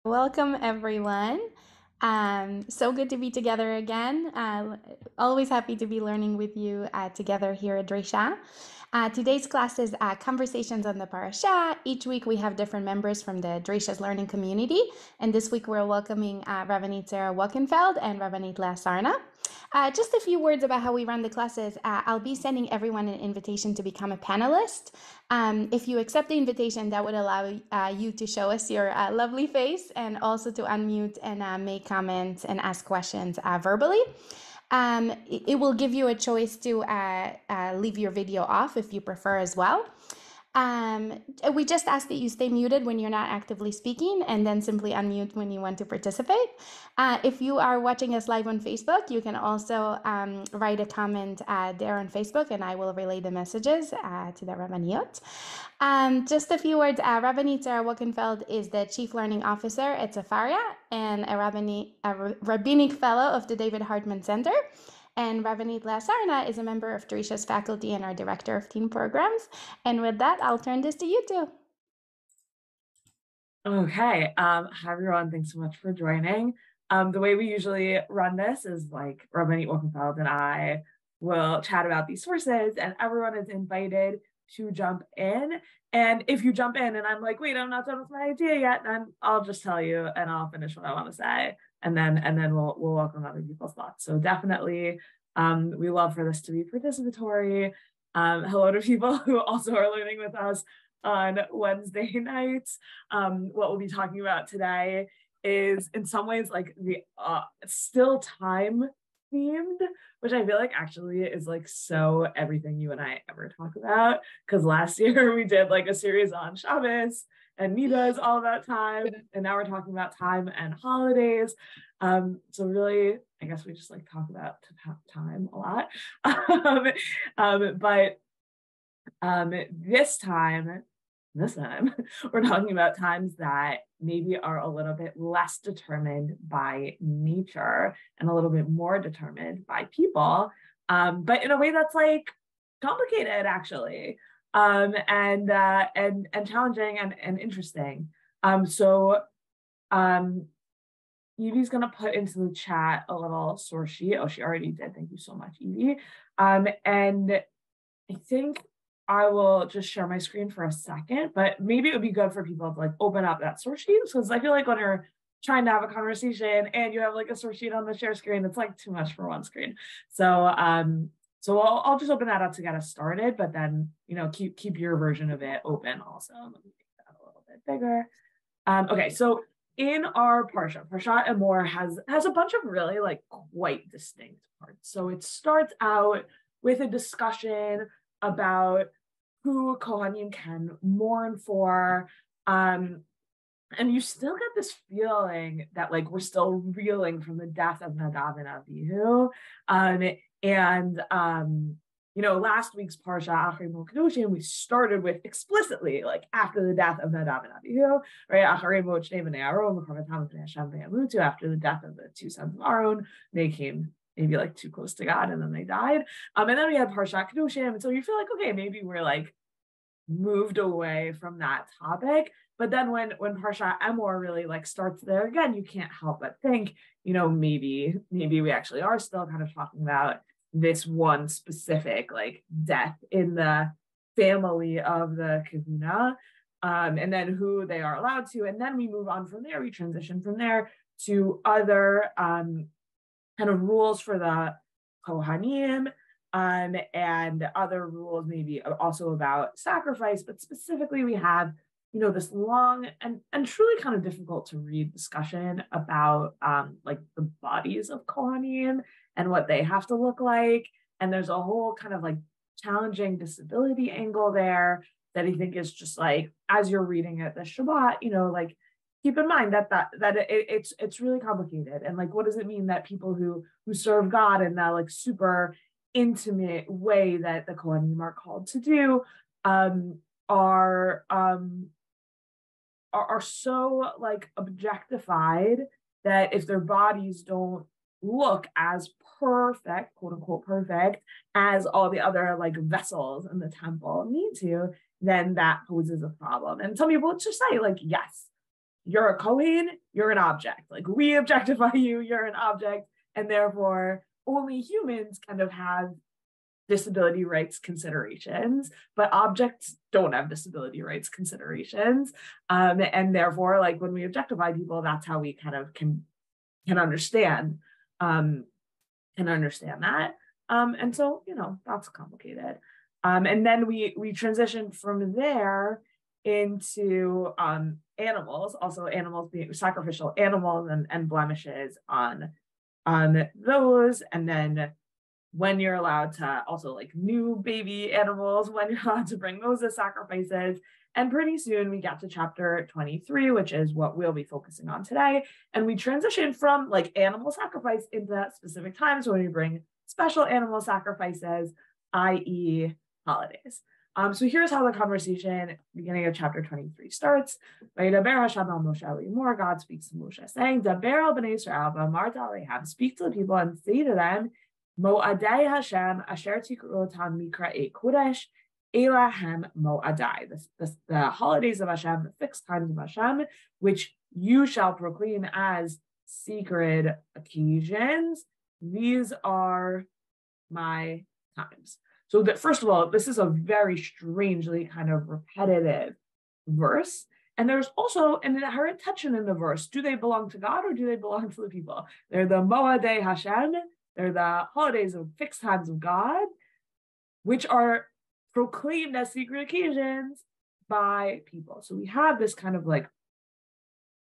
Welcome, everyone. So good to be together again. Always happy to be learning with you together here at Drisha. Today's class is Conversations on the Parashah. Each week we have different members from the Drisha's learning community. And this week we're welcoming Rabbanit Sara Wolkenfeld and Rabbanit Leah Sarna. Just a few words about how we run the classes. I'll be sending everyone an invitation to become a panelist. If you accept the invitation, that would allow you to show us your lovely face and also to unmute and make comments and ask questions verbally. It will give you a choice to leave your video off if you prefer as well. We just ask that you stay muted when you're not actively speaking and then simply unmute when you want to participate. If you are watching us live on Facebook, you can also write a comment there on Facebook and I will relay the messages to the Rabbaniyot. Just a few words, Rabbanit Sara Wolkenfeld is the Chief Learning Officer at Safaria and a rabbinic fellow of the David Hartman Center. And Rabbanit Leah Sarna is a member of Drisha's faculty and our director of teen programs. And with that, I'll turn this to you two. Okay. Hi everyone. Thanks so much for joining. The way we usually run this is like Rabbanit Wolkenfeld and I will chat about these sources, and everyone is invited to jump in. And if you jump in and I'm like, wait, I'm not done with my idea yet, then I'll just tell you and I'll finish what I want to say. And then we'll welcome other people's thoughts. So definitely we love for this to be participatory. Hello to people who also are learning with us on Wednesday nights. What we'll be talking about today is in some ways like the still time themed, which I feel like actually is like so everything you and I ever talk about. Because last year we did like a series on Shabbos and Nida is all about time. And now we're talking about time and holidays. So really, I guess we just like talk about time a lot. But this time, we're talking about times that maybe are a little bit less determined by nature and a little bit more determined by people, but in a way that's like complicated actually, and challenging and interesting. So Evie's gonna put into the chat a little source sheet. Oh, she already did. Thank you so much, Evie. And I think I will just share my screen for a second, but maybe it would be good for people to like open up that source sheet, because I feel like when you're trying to have a conversation and you have like a source sheet on the share screen, it's like too much for one screen. So I'll just open that up to get us started, but then keep your version of it open also. Let me make that a little bit bigger. Okay, so in our Parashat Emor has a bunch of really like quite distinct parts. So it starts out with a discussion about who Kohanim can mourn for. And you still get this feeling that like we're still reeling from the death of Nadav and Avihu. Last week's Parashah Acharei Mot Kedoshim, we started with explicitly like after the death of Nadav and Avihu, right? Acharei Mot Shnei Bnei Aaron, B'Karvatam Bnei Hashem V'Yamutu, after the death of the two sons of Aaron, they came maybe like too close to God and then they died. And then we had Parashat Kedoshim. And so you feel like, okay, maybe we're like moved away from that topic. But then when Parashat Emor really like starts there again, you can't help but think, maybe we actually are still kind of talking about this one specific like death in the family of the Kahuna, and then who they are allowed to. And then we move on from there, we transition from there to other kind of rules for the Kohanim, and other rules maybe also about sacrifice, but specifically we have, this long and truly kind of difficult to read discussion about like the bodies of Kohanim and what they have to look like. And there's a whole kind of like challenging disability angle there that I think is just like, as you're reading it this Shabbat, like keep in mind that it's really complicated. And like, what does it mean that people who serve God in that like super intimate way that the Kohanim are called to do are so like objectified that if their bodies don't look as perfect, quote unquote perfect, as all the other like vessels in the temple need to, then that poses a problem. And some people just say like, yes, you're a Kohen, you're an object. Like we objectify you, you're an object, and therefore only humans kind of have disability rights considerations, but objects don't have disability rights considerations. And therefore, like when we objectify people, that's how we kind of can understand that. And so, that's complicated. And then we transition from there into animals, also animals being sacrificial animals and blemishes on those. And then when you're allowed to also like new baby animals, when you're allowed to bring those as sacrifices. And pretty soon we get to chapter 23, which is what we'll be focusing on today. And we transition from like animal sacrifice into specific times when we bring special animal sacrifices, i.e. holidays. So here's how the conversation beginning of chapter 23 starts. God speaks to Moshe, saying, speak to the people and say to them, Mo'adai Hashem asher tikruotam mikra'ei kodesh elahem mo'adai. The holidays of Hashem, the fixed times of Hashem, which you shall proclaim as sacred occasions. These are my times. So that, first of all, this is a very strangely kind of repetitive verse. And there's also an inherent tension in the verse. Do they belong to God or do they belong to the people? They're the Mo'adei Hashem. They're the holidays of fixed times of God, which are proclaimed as secret occasions by people. So we have this kind of like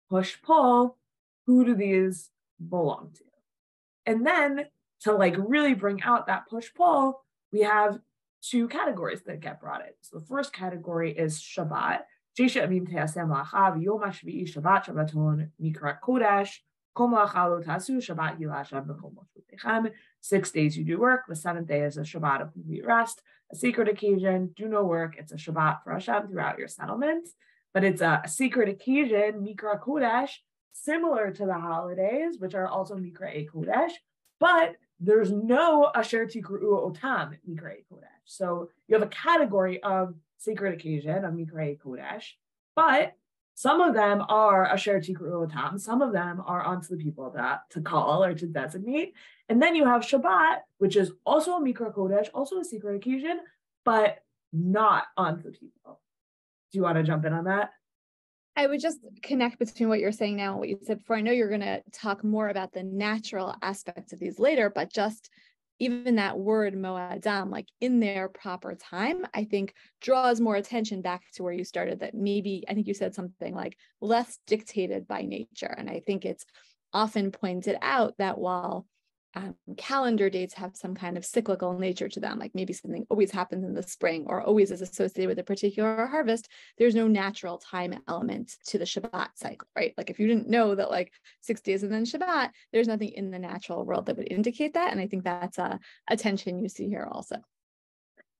push-pull. Who do these belong to? And then to like really bring out that push-pull, we have two categories that get brought in. So the first category is Shabbat. 6 days you do work. The seventh day is a Shabbat of complete rest, a sacred occasion. Do no work. It's a Shabbat for Hashem throughout your settlements. But it's a sacred occasion, Mikra Kodesh, similar to the holidays, which are also Mikra Kodesh, but there's no Asher Tikru'u Otam Mikra Kodesh. So you have a category of sacred occasion of Mikra Kodesh, but some of them are Asher Tikru'u Otam, some of them are onto the people to call or to designate. And then you have Shabbat, which is also a Mikra Kodesh, also a secret occasion, but not onto the people. Do you want to jump in on that? I would just connect between what you're saying now and what you said before. I know you're going to talk more about the natural aspects of these later, but just even that word mo'adam, like in their proper time, I think draws more attention back to where you started, that maybe, I think you said something like less dictated by nature. And I think it's often pointed out that while calendar dates have some kind of cyclical nature to them, like maybe something always happens in the spring or always is associated with a particular harvest, there's no natural time element to the Shabbat cycle, right? Like if you didn't know that like 6 days and then Shabbat, there's nothing in the natural world that would indicate that. And I think that's a tension you see here also.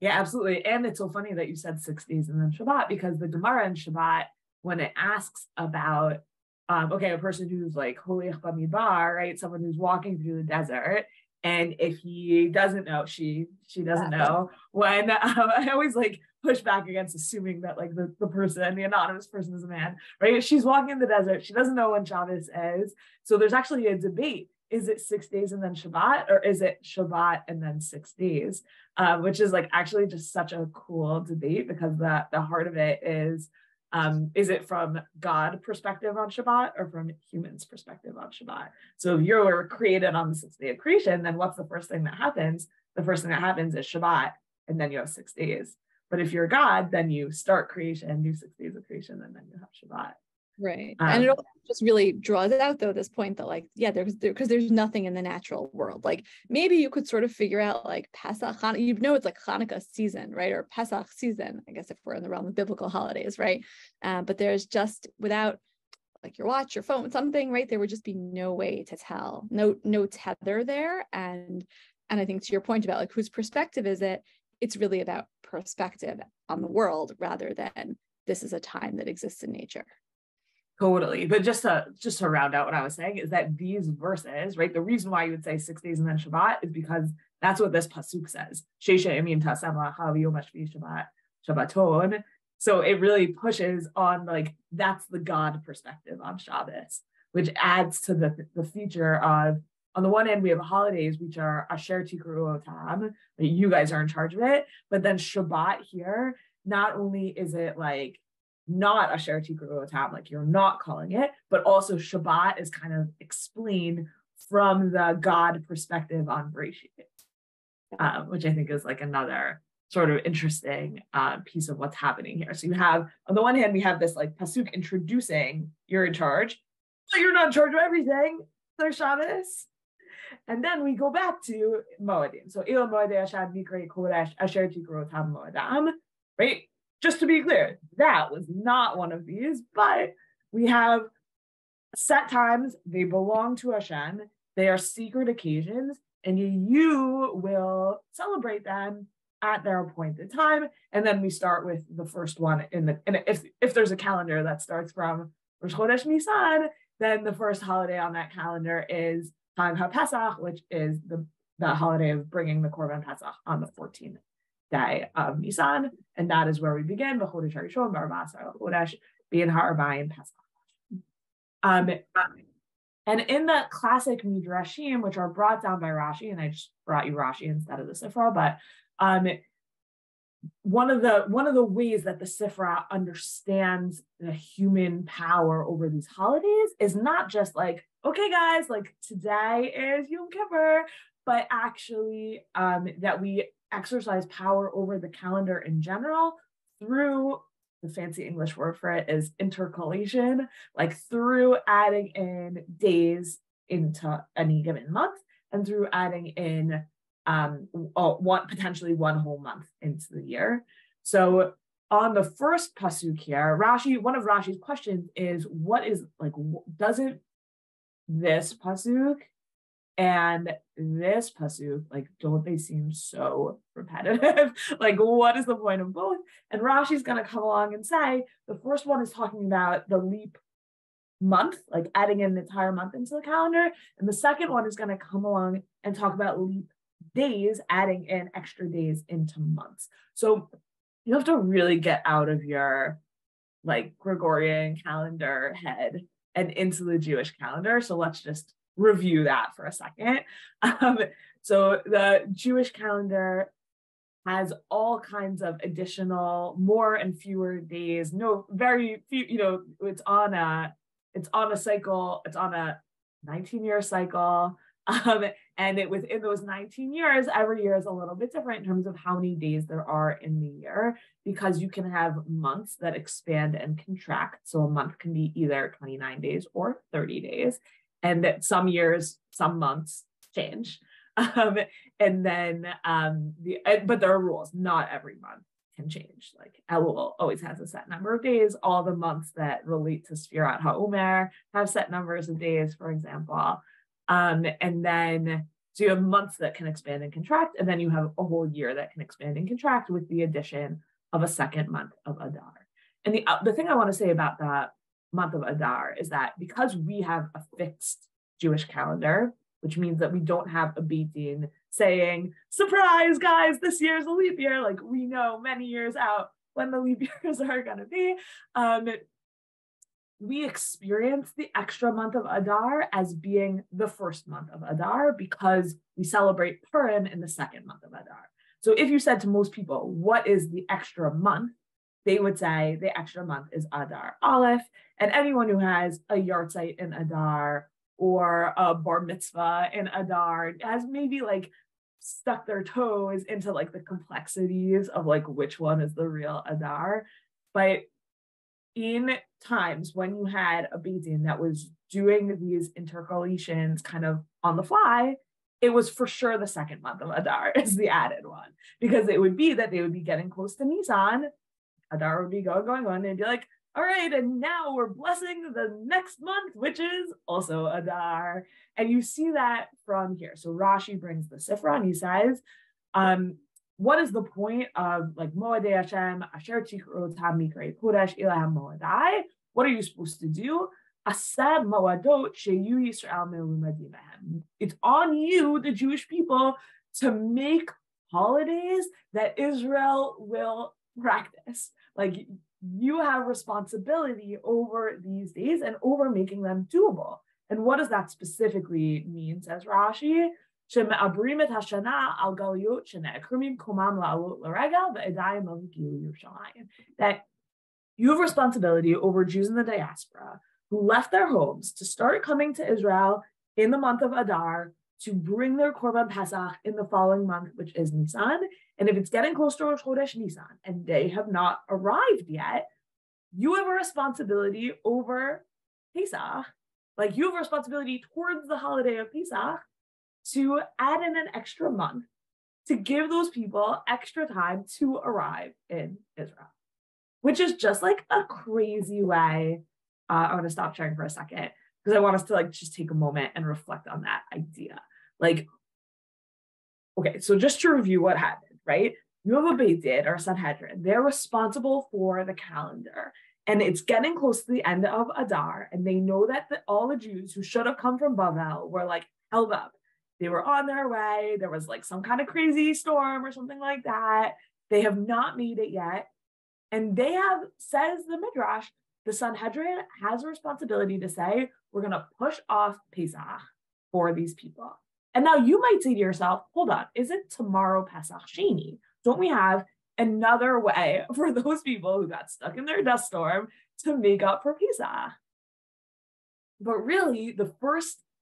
Yeah, absolutely. And it's so funny that you said 6 days and then Shabbat, because the Gemara in Shabbat, when it asks about a person who's like Holiach Bamidbar, right? Someone who's walking through the desert. And if he doesn't know, she doesn't know, when I always like push back against assuming that like the person, the anonymous person is a man, right? She's walking in the desert. She doesn't know when Shabbos is. So there's actually a debate. Is it 6 days and then Shabbat, or is it Shabbat and then 6 days? Which is like actually just such a cool debate, because the heart of it is it from God perspective on Shabbat or from humans perspective on Shabbat? So if you're created on the 6th day of creation, then what's the first thing that happens? The first thing that happens is Shabbat, and then you have 6 days. But if you're God, then you start creation, do 6 days of creation, and then you have Shabbat. Right. And it just really draws it out though, this point that like, yeah, because there's nothing in the natural world. Like maybe you could sort of figure out like Pesach, it's like Hanukkah season, right? Or Pesach season, I guess, if we're in the realm of biblical holidays, right? But there's just, without like your watch, your phone, something, right? There would just be no way to tell, no tether there. And I think to your point about like whose perspective is it, it's really about perspective on the world rather than this is a time that exists in nature. Totally. But just to round out what I was saying is that these verses, right, the reason why you would say 6 days and then Shabbat is because that's what this pasuk says. Shesha Yamim Tasem Lachav Yom Hashvi Shabbaton. So it really pushes on like, that's the God perspective on Shabbos, which adds to the feature of, on the one hand, we have holidays, which are Asher Tikru Otam, you guys are in charge of it. But then Shabbat here, not only is it like not Asher Tikru Otam, like you're not calling it, but also Shabbat is kind of explained from the God perspective on Bereshit, which I think is like another sort of interesting piece of what's happening here. So you have, on the one hand, we have this like pasuk introducing you're in charge, but you're not in charge of everything. There's Shabbos. And then we go back to Moedim. So Il Moedei Ashad Mikrei Kodesh Asher Tikru Otam Moedam, right? Just to be clear, that was not one of these, but we have set times, they belong to Hashem, they are secret occasions, and you will celebrate them at their appointed time. And then we start with the first one and if there's a calendar that starts from Rosh Chodesh Nisan, then the first holiday on that calendar is Chag HaPesach, which is the holiday of bringing the Korban Pesach on the 14th day of Nisan, and that is where we begin. B'chodesh harishon b'arbaasar chodesh bein ha'arbaim Pesach. And in the classic midrashim, which are brought down by Rashi, and I just brought you Rashi instead of the Sifra, but one of the ways that the Sifra understands the human power over these holidays is not just like, okay, guys, like today is Yom Kippur, but actually that we exercise power over the calendar in general through, the fancy English word for it is intercalation, like through adding in days into any given month and through adding in potentially one whole month into the year. So on the first pasuk here, one of Rashi's questions is, what is like, doesn't this pasuk and this pasuk, like, don't they seem so repetitive? Like, what is the point of both? And Rashi's going to come along and say, the first one is talking about the leap month, like adding an entire month into the calendar. And the second one is going to come along and talk about leap days, adding in extra days into months. So you have to really get out of your like Gregorian calendar head and into the Jewish calendar. So let's just review that for a second. So the Jewish calendar has all kinds of additional, more and fewer days. No, very few. It's on a cycle. It's on a 19-year cycle. And within those 19 years, every year is a little bit different in terms of how many days there are in the year, because you can have months that expand and contract. So a month can be either 29 days or 30 days. And that some years, some months change. But there are rules. Not every month can change. Like Elul always has a set number of days. All the months that relate to Sfirat HaOmer have set numbers of days, for example. And then, so you have months that can expand and contract, and then you have a whole year that can expand and contract with the addition of a second month of Adar. And the thing I want to say about the month of Adar is that because we have a fixed Jewish calendar, which means that we don't have a Beit Din saying, surprise, guys, this year's a leap year. Like we know many years out when the leap years are going to be. We experience the extra month of Adar as being the first month of Adar because we celebrate Purim in the second month of Adar. So if you said to most people, what is the extra month? They would say the extra month is Adar Aleph. And anyone who has a yahrzeit in Adar or a bar mitzvah in Adar has maybe like stuck their toes into like the complexities of like which one is the real Adar. But in times when you had a Beit Din that was doing these intercalations kind of on the fly, it was for sure the second month of Adar is the added one, because it would be that they would be getting close to Nisan, Adar would be going, and they'd be like, all right, and now we're blessing the next month, which is also Adar. And you see that from here. So Rashi brings the Sifra and he says, what is the point of like Moedei Hashem, Asher Tikru Otam Mikrei Kodesh Ilahem Moedai? What are you supposed to do? Asad Moadot Sheyu Yisrael Melumadim Behem. It's on you, the Jewish people, to make holidays that Israel will practice. Like you have responsibility over these days and over making them doable. And what does that specifically mean, says Rashi? That you have responsibility over Jews in the diaspora who left their homes to start coming to Israel in the month of Adar to bring their Korban Pesach in the following month, which is Nisan. And if it's getting close to Rosh Chodesh Nisan and they have not arrived yet, you have a responsibility over Pesach. Like, you have a responsibility towards the holiday of Pesach to add in an extra month to give those people extra time to arrive in Israel, which is just like a crazy way. I want to stop sharing for a second because I want us to like just take a moment and reflect on that idea. Like, okay, so just to review what happened, right? You have a Beit Din or a Sanhedrin. They're responsible for the calendar. And it's getting close to the end of Adar. And they know that all the Jews who should have come from Bavel were like held up. They were on their way. There was like some kind of crazy storm or something like that. They have not made it yet. And they have, says the Midrash, the Sanhedrin has a responsibility to say, we're going to push off Pesach for these people. And now you might say to yourself, hold on, isn't tomorrow Pesach Sheni? Don't we have another way for those people who got stuck in their dust storm to make up for Pesach? But really,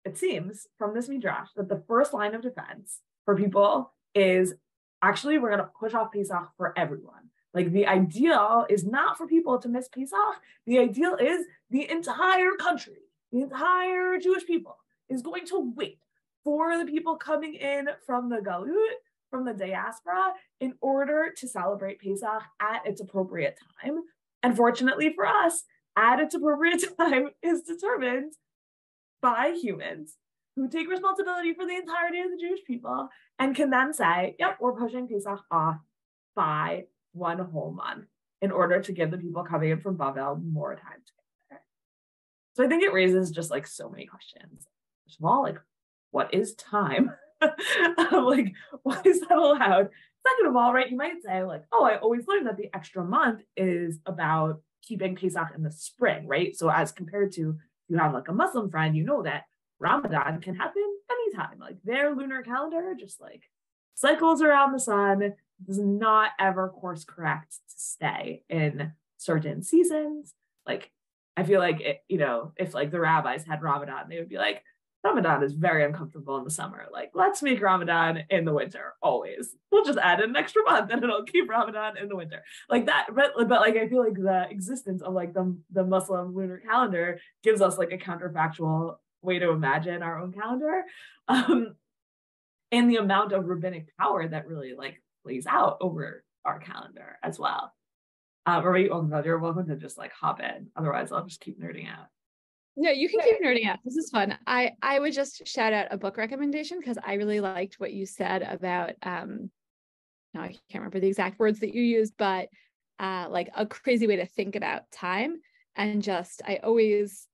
it seems from this Midrash that the first line of defense for people is actually, we're going to push off Pesach for everyone. Like, the ideal is not for people to miss Pesach. The ideal is the entire country, the entire Jewish people is going to wait for the people coming in from the Galut, from the diaspora, in order to celebrate Pesach at its appropriate time. And fortunately for us, at its appropriate time is determined by humans who take responsibility for the entirety of the Jewish people and can then say, yep, we're pushing Pesach off by one whole month in order to give the people coming in from Bavel more time to get there. So I think it raises just like so many questions. First of all, like, what is time? Like, why is that allowed? Second of all, right, you might say like, oh, I always learned that the extra month is about keeping Pesach in the spring, right? So as compared to, you have like a Muslim friend, you know that Ramadan can happen anytime. Like, their lunar calendar just like cycles around the sun, does not ever course correct to stay in certain seasons. Like, I feel like it, if like the rabbis had Ramadan, they would be like, Ramadan is very uncomfortable in the summer. Like, let's make Ramadan in the winter always. We'll just add an extra month and it'll keep Ramadan in the winter. Like that. But like, I feel like the existence of like the Muslim lunar calendar gives us like a counterfactual way to imagine our own calendar. And the amount of rabbinic power that really like plays out over our calendar as well. Wolkenfeld, you're welcome to just like hop in. Otherwise, I'll just keep nerding out. No, you can keep nerding out. This is fun. I would just shout out a book recommendation because I really liked what you said about now I can't remember the exact words that you used, but like a crazy way to think about time. And just I always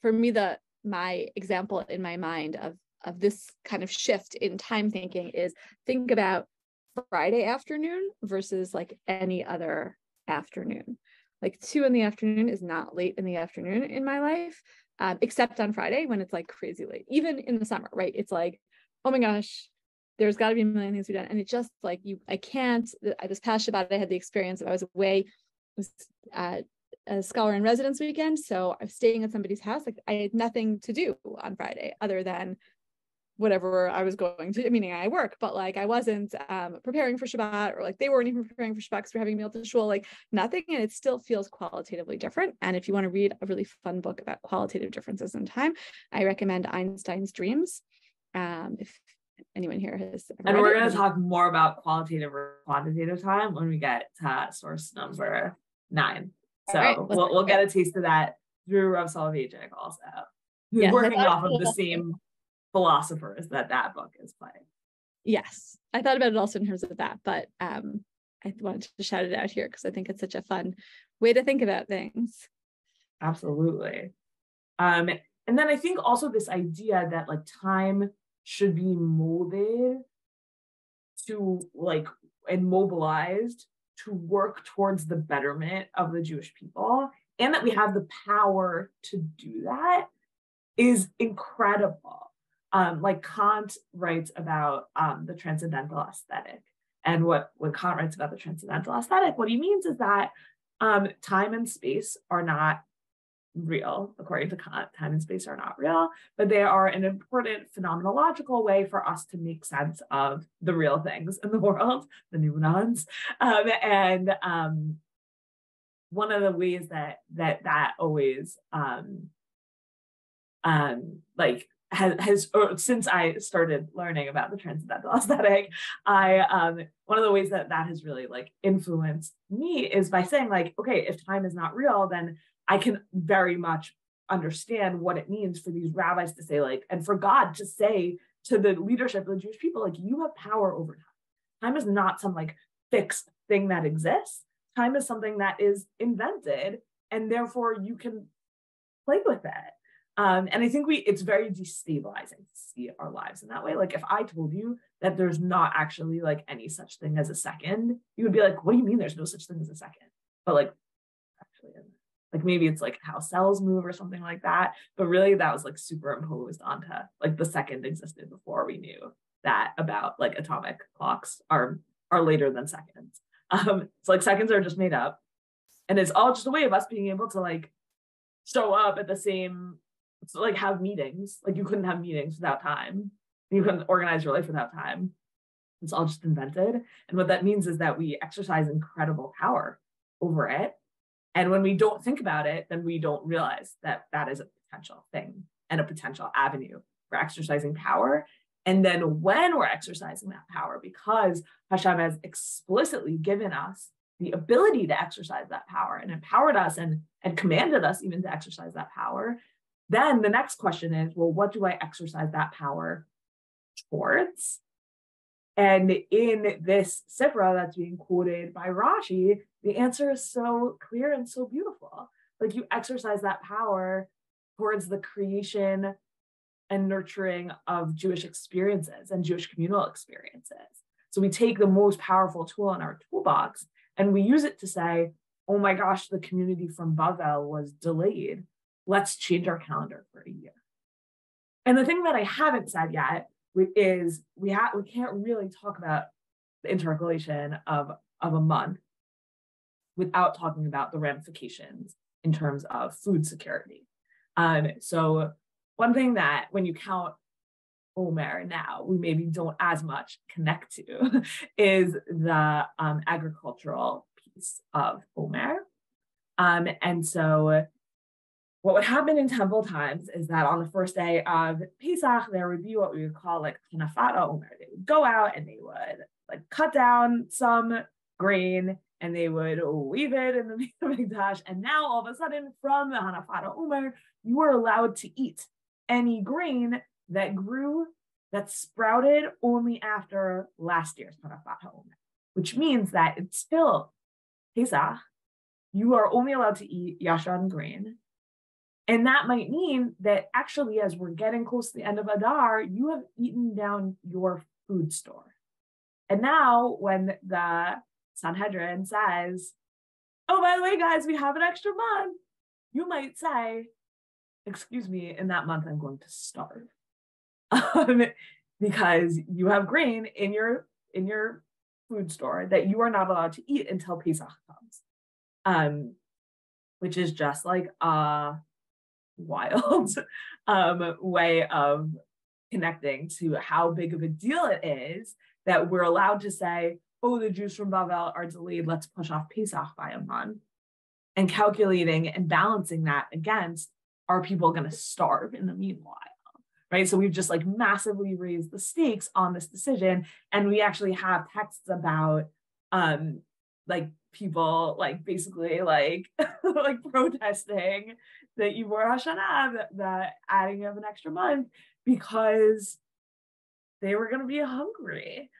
for me my example in my mind of this kind of shift in time thinking is think about Friday afternoon versus like any other afternoon. Like 2 p.m. is not late in the afternoon in my life, except on Friday when it's like crazy late. Even in the summer, right? It's like, oh my gosh, there's got to be a million things to be done. And it's just like I can't. This past Shabbat, I had the experience of I was away, it was a scholar in residence weekend. So I was staying at somebody's house. Like I had nothing to do on Friday other than whatever I was going to, meaning I work, but like I wasn't preparing for Shabbat, or like they weren't even preparing for Shabbat because we're having a meal to shul, like nothing. And it still feels qualitatively different. And if you want to read a really fun book about qualitative differences in time, I recommend Einstein's Dreams. If anyone here has and we're going to talk more about qualitative or quantitative time when we get to source number 9. So right, we'll get a taste of that through Rav Soloveitchik also, who's working off of the same philosophers that book is playing. Yes, I thought about it also in terms of that, but I wanted to shout it out here because I think it's such a fun way to think about things. Absolutely. And then I think also this idea that like time should be molded to like and mobilized to work towards the betterment of the Jewish people, and that we have the power to do that, is incredible. Like Kant writes about the transcendental aesthetic. And when Kant writes about the transcendental aesthetic, what he means is that time and space are not real. According to Kant, time and space are not real, but they are an important phenomenological way for us to make sense of the real things in the world, the nuances. And one of the ways that always like has or since I started learning about the transcendental aesthetic, one of the ways that has really like influenced me is by saying like, okay, if time is not real, then I can very much understand what it means for these rabbis to say like, and for God to say to the leadership of the Jewish people, like, you have power over time. Time is not some like fixed thing that exists. Time is something that is invented, and therefore you can play with it. And I think it's very destabilizing to see our lives in that way. Like if I told you that there's not actually like any such thing as a second, you would be like, what do you mean there's no such thing as a second? But like, actually, like maybe it's like how cells move or something like that. But really that was like superimposed onto like the second existed before we knew that about like atomic clocks are later than seconds. It's like seconds are just made up. And it's all just a way of us being able to like show up at the same, so like have meetings. Like you couldn't have meetings without time. You couldn't organize your life without time. It's all just invented. And what that means is that we exercise incredible power over it. And when we don't think about it, then we don't realize that that is a potential thing and a potential avenue for exercising power. And then when we're exercising that power, because Hashem has explicitly given us the ability to exercise that power and empowered us and commanded us even to exercise that power, then the next question is, well, what do I exercise that power towards? And in this Sifra that's being quoted by Rashi, the answer is so clear and so beautiful. Like you exercise that power towards the creation and nurturing of Jewish experiences and Jewish communal experiences. So we take the most powerful tool in our toolbox and we use it to say, oh my gosh, the community from Bavel was delayed. Let's change our calendar for a year. And the thing that I haven't said yet is we can't really talk about the intercalation of a month without talking about the ramifications in terms of food security. So one thing that when you count Omer now, we maybe don't as much connect to is the agricultural piece of Omer. And so what would happen in temple times is that on the first day of Pesach, there would be what we would call like Hanafata Omer. They would go out and they would like cut down some grain and they would weave it in the mikdash. And now all of a sudden from the Hanafata Omer, you were allowed to eat any grain that grew, that sprouted only after last year's Hanafata Omer, which means that it's still Pesach. You are only allowed to eat yashan grain. And that might mean that actually, as we're getting close to the end of Adar, you have eaten down your food store. And now when the Sanhedrin says, oh, by the way, guys, we have an extra month, you might say, excuse me, in that month, I'm going to starve. Because you have grain in your food store that you are not allowed to eat until Pesach comes. Which is just like a wild way of connecting to how big of a deal it is that we're allowed to say, oh, the Jews from Bavel are delayed, let's push off Pesach by a month, and calculating and balancing that against, are people going to starve in the meanwhile, right? So we've just like massively raised the stakes on this decision, and we actually have texts about like people like basically like like protesting the Ivor Hashanah, the adding of an extra month, because they were going to be hungry.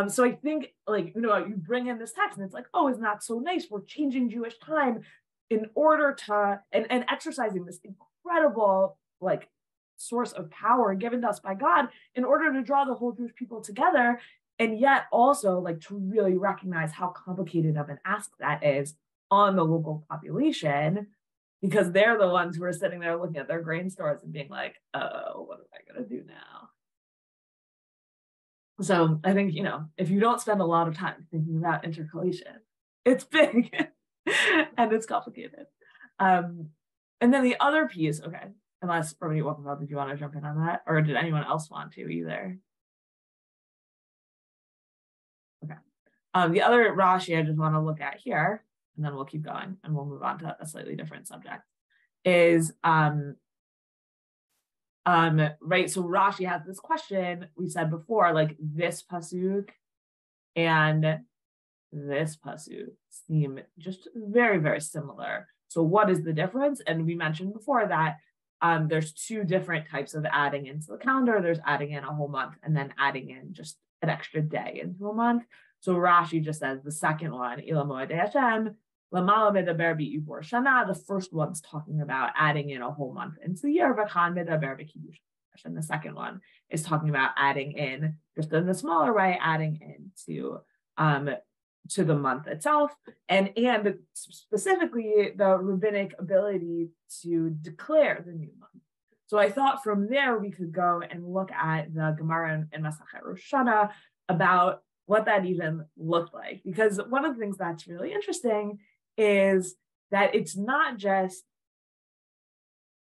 So I think like, you know, you bring in this text and it's like, oh, isn't that so nice? We're changing Jewish time in order to, and exercising this incredible like source of power given to us by God in order to draw the whole Jewish people together. And yet also like to really recognize how complicated of an ask that is on the local population, because they're the ones who are sitting there looking at their grain stores and being like, oh, what am I going to do now? So I think, if you don't spend a lot of time thinking about intercalation, it's big and it's complicated. And then the other piece, okay, unless Rabbanit Wolkenfeld, did you want to jump in on that? Or did anyone else want to either? Okay. The other Rashi I just want to look at here, and then we'll keep going and we'll move on to a slightly different subject, is right, so Rashi has this question. We said before, like this pasuk and this pasuk seem just very, very similar. So what is the difference? And we mentioned before that there's two different types of adding into the calendar. There's adding in a whole month and then adding in just an extra day into a month. So Rashi just says the second one, Ila Moedei Hashem, the first one's talking about adding in a whole month into the year, and the second one is talking about adding in, just in the smaller way, adding into to the month itself, and specifically the rabbinic ability to declare the new month. So I thought from there we could go and look at the Gemara in Masachet Rosh Hashanah about what that even looked like, because one of the things that's really interesting is that it's not just,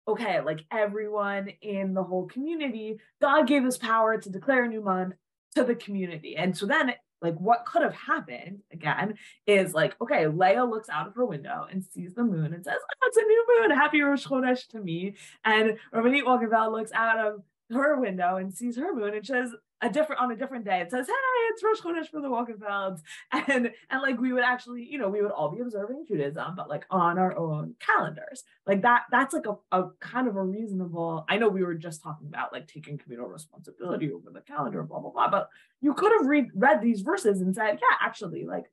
okay, like everyone in the whole community, God gave us power to declare a new month to the community. And so then, like, what could have happened, again, is like, okay, Leah looks out of her window and sees the moon and says, oh, it's a new moon, happy Rosh Chodesh to me. And Rabbanit Wolkenfeld looks out of her window and sees her moon and says, on a different day, it says, hey, it's Rosh Chodesh for the Wolkenfelds. And like we would actually, we would all be observing Judaism, but like on our own calendars. Like that's like a kind of a reasonable, I know we were just talking about like taking communal responsibility over the calendar, blah, blah, blah. But you could have read these verses and said, yeah, actually, like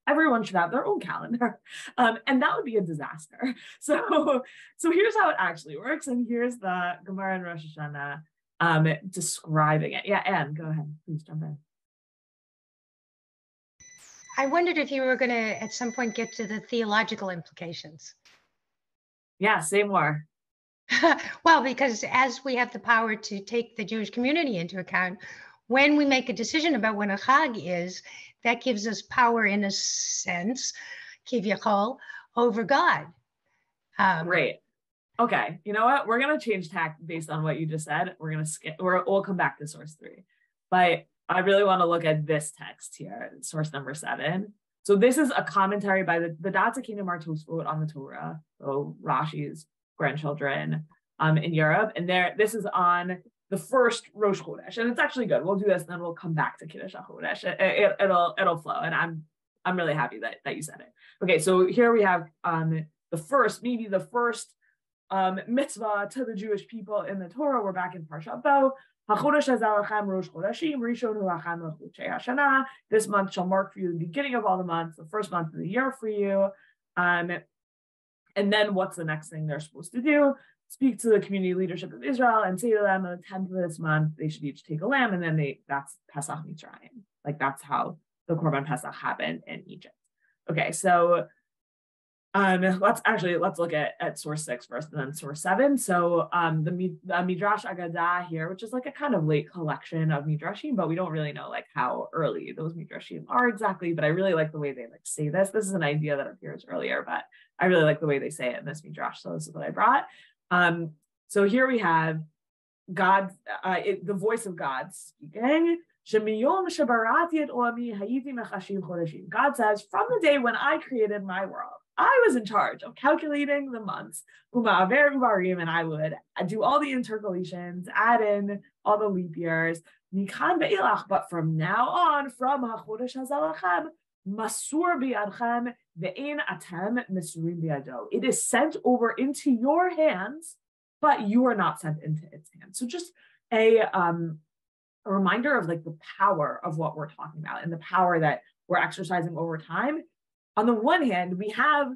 everyone should have their own calendar. And that would be a disaster. So here's how it actually works. And here's the Gemara in Rosh Hashanah describing it. Yeah, Anne, go ahead. Please jump in. I wondered if you were going to, at some point, get to the theological implications. Yeah, say more. Well, because as we have the power to take the Jewish community into account, when we make a decision about when a Chag is, that gives us power in a sense, kivyachol, over God. Great. Okay, you know what? We're going to change tack based on what you just said. We're going to skip, we'll come back to source 3. But I really want to look at this text here, source number 7. So this is a commentary by the Datzakinim are Tosfot on the Torah, so Rashi's grandchildren in Europe. And this is on the first Rosh Chodesh. And it's actually good. We'll do this and then we'll come back to Kiddush HaChodesh. It'll flow. And I'm really happy that you said it. Okay, so here we have the first mitzvah to the Jewish people in the Torah. We're back in Parashat Bo. This month shall mark for you the beginning of all the months, the first month of the year for you. And then what's the next thing they're supposed to do? Speak to the community leadership of Israel and say to them on the 10th of this month, they should each take a lamb, and then that's Pesach Mitzrayim. Like that's how the Korban Pesach happened in Egypt. Okay, so let's look at source 6 first and then source 7. So the Midrash Agadah here, which is like a kind of late collection of Midrashim, but we don't really know like how early those Midrashim are exactly, but I really like the way they like say this. This is an idea that appears earlier, but I really like the way they say it in this Midrash. So this is what I brought. So here we have God, the voice of God speaking. God says, from the day when I created my world, I was in charge of calculating the months, and I would do all the intercalations, add in all the leap years. But from now on, from HaChodesh HaZalachem, Masur biyadchem ve'ein atem misurim biyado. It is sent over into your hands, but you are not sent into its hands. So just a reminder of like the power of what we're talking about and the power that we're exercising over time. On the one hand, we have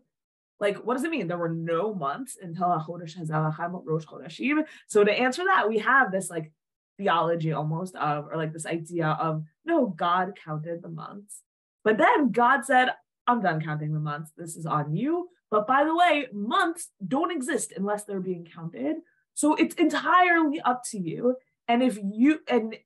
like, what does it mean? There were no months until HaChodesh HaZalachem Rosh Chodeshim. So to answer that, we have this like theology almost of, or like this idea of, no, God counted the months. But then God said, I'm done counting the months. This is on you. But by the way, months don't exist unless they're being counted. So it's entirely up to you. And if you and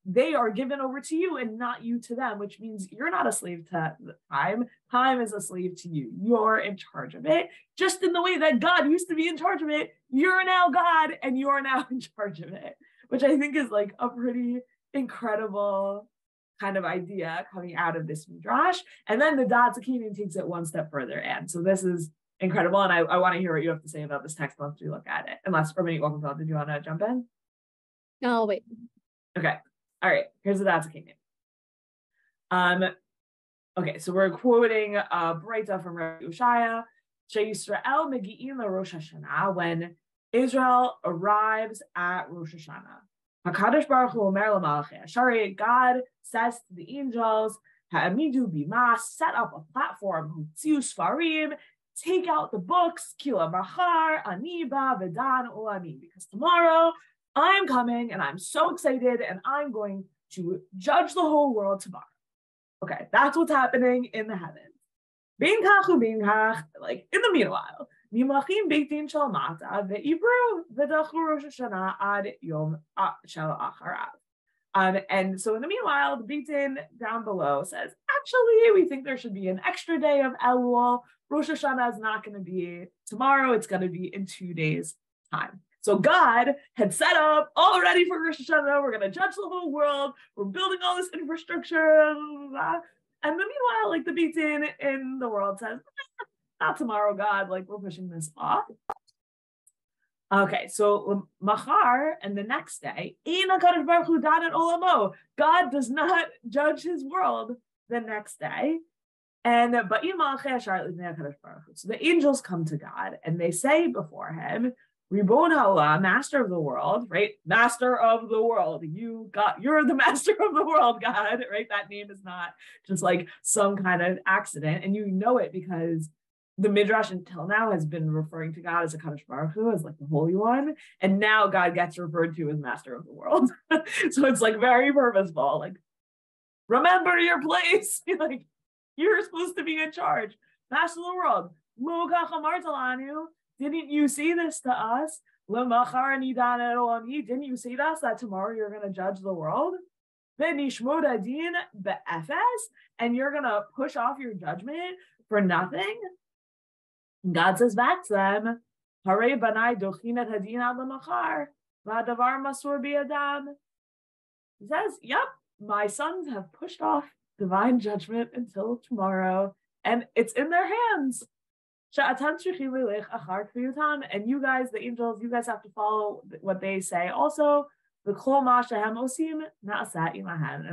they are given over to you and not you to them, which means you're not a slave to time. Time is a slave to you. You're in charge of it. Just in the way that God used to be in charge of it, you're now God and you're now in charge of it, which I think is like a pretty incredible kind of idea coming out of this midrash. And then the Da'at Zakenim takes it one step further. And so this is incredible. And I want to hear what you have to say about this text once we look at it. Unless, Rabbanit Wolkenfeld, did you want to jump in? No, I'll wait. Okay. All right. Here's the Da'at Zakenim. Okay, so we're quoting Breita from Rabbi Ushaya. Yisrael megi'im Rosh Hashanah, when Israel arrives at Rosh Hashanah. HaKadosh Baruch Hu omer l'malachei Ashari, God says to the angels, Ha'amidu bima, set up a platform, Hutziu Sfarim, take out the books, Kila Machar, Aniba, Vedan, Ulami, because tomorrow I'm coming and I'm so excited and I'm going to judge the whole world tomorrow. Okay, that's what's happening in the heavens. Bein kach ubein kach, like in the meanwhile, Nimachim beitin shel mata ve'ibru v'dachu Rosh Hashanah ad yom shel acharav. And so in the meanwhile, the beitin down below says, actually, we think there should be an extra day of Elul. Rosh Hashanah is not going to be tomorrow. It's going to be in 2 days' time. So God had set up all ready for Rosh Hashanah. We're going to judge the whole world. We're building all this infrastructure. And then meanwhile, like the beitin in the world says, not tomorrow, God, like we're pushing this off. Okay, so Machar, and the next day, God does not judge his world the next day. And so the angels come to God and they say before him, Ribon Ha'olam, master of the world, right? Master of the world. You're the master of the world, God, right? That name is not just like some kind of accident. And you know it because the Midrash until now has been referring to God as a Kadosh Baruch Hu, as like the Holy One. And now God gets referred to as master of the world. So it's like very purposeful. Like, remember your place. Like, you're supposed to be in charge. Master of the world. Didn't you say this to us? Didn't you say to us that tomorrow you're going to judge the world? And you're going to push off your judgment for nothing? God says back to them, he says, yep, my sons have pushed off divine judgment until tomorrow, and it's in their hands. And you guys, the angels, you guys have to follow what they say. Also, and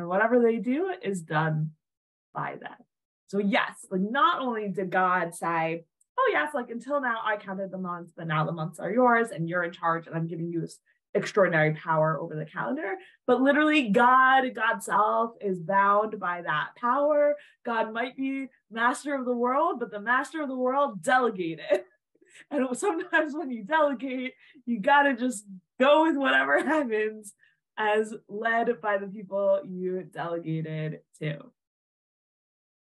whatever they do is done by them. So yes, like not only did God say, oh yes, like until now I counted the months, but now the months are yours and you're in charge and I'm giving you this extraordinary power over the calendar, but literally God's self is bound by that power. God might be master of the world, but the master of the world delegated. And sometimes when you delegate, you got to just go with whatever happens as led by the people you delegated to.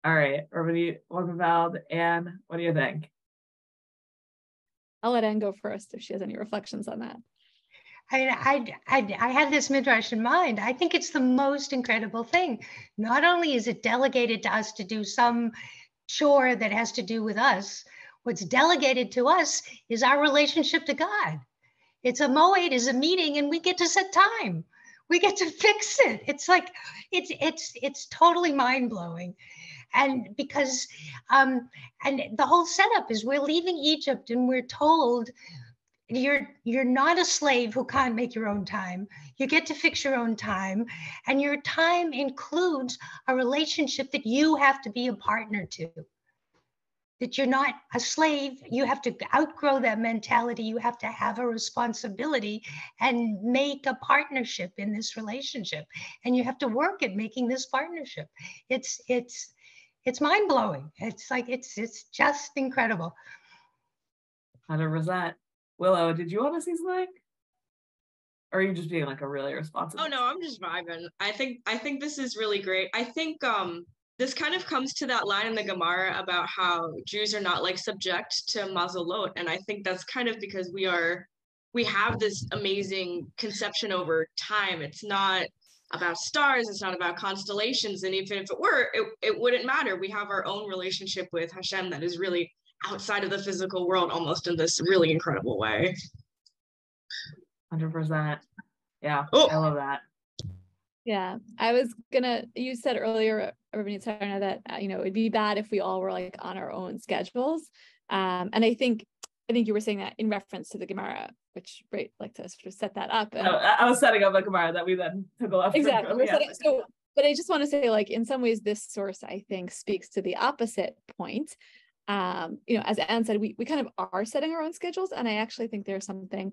All right, Rabbanit Wolkenfeld, Anne, what do you think? I'll let Anne go first if she has any reflections on that. I had this midrash in mind. I think it's the most incredible thing. Not only is it delegated to us to do some chore that has to do with us, what's delegated to us is our relationship to God. It's a moed, is a meeting, and we get to set time. We get to fix it. It's like, it's totally mind-blowing. And because, and the whole setup is we're leaving Egypt and we're told, you're not a slave who can't make your own time. You get to fix your own time, and your time includes a relationship that you have to be a partner to. That you're not a slave, you have to outgrow that mentality. You have to have a responsibility and make a partnership in this relationship. And you have to work at making this partnership. It's mind-blowing. It's like, it's just incredible. 100%. Willow, did you want to say something? Or are you just being like a really responsible? Oh no, I'm just vibing. I think this is really great. I think this kind of comes to that line in the Gemara about how Jews are not like subject to mazalot, and I think that's kind of because we have this amazing conception over time. It's not about stars, it's not about constellations, and even if it were, it wouldn't matter. We have our own relationship with Hashem that is really outside of the physical world, almost in this really incredible way. 100%. Yeah, Oh. I love that. Yeah, you said earlier, Rabbanit Sarna, that it'd be bad if we all were like on our own schedules. And I think you were saying that in reference to the Gemara, which like to sort of set that up. I was setting up a Gemara that we then took a left. Exactly. But I just want to say, like, in some ways, this source, I think, speaks to the opposite point. As Anne said, we kind of are setting our own schedules. And I actually think there's something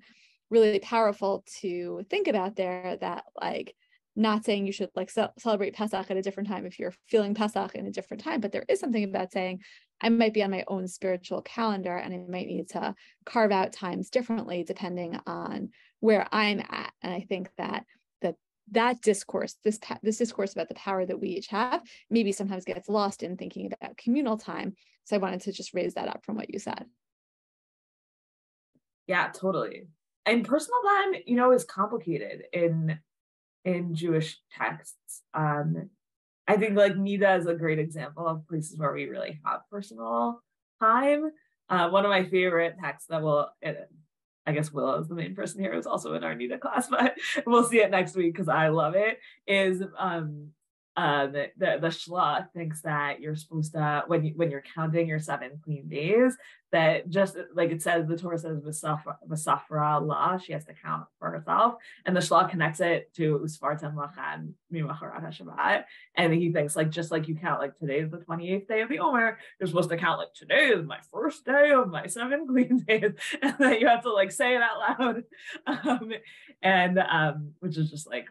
really powerful to think about there, that like, not saying you should like celebrate Pesach at a different time if you're feeling Pesach in a different time, but there is something about saying I might be on my own spiritual calendar and I might need to carve out times differently depending on where I'm at. And I think that discourse, this discourse about the power that we each have, maybe sometimes gets lost in thinking about communal time. So I wanted to just raise that up from what you said. Yeah, totally. And personal time, is complicated in Jewish texts. I think like Nida is a great example of places where we really have personal time. One of my favorite texts that I guess Willow is the main person here, is also in our Nida class, but we'll see it next week because I love it, is the Shlach thinks that you're supposed to, when you're counting your 7 clean days, that just like it says, the Torah says v'safra la, she has to count for herself, and the Shlach connects it to usfartem lachan mimacharat haShabbat, and he thinks like just like you count like today is the 28th day of the Omer, you're supposed to count like today is my first day of my 7 clean days, and then you have to like say it out loud, which is just like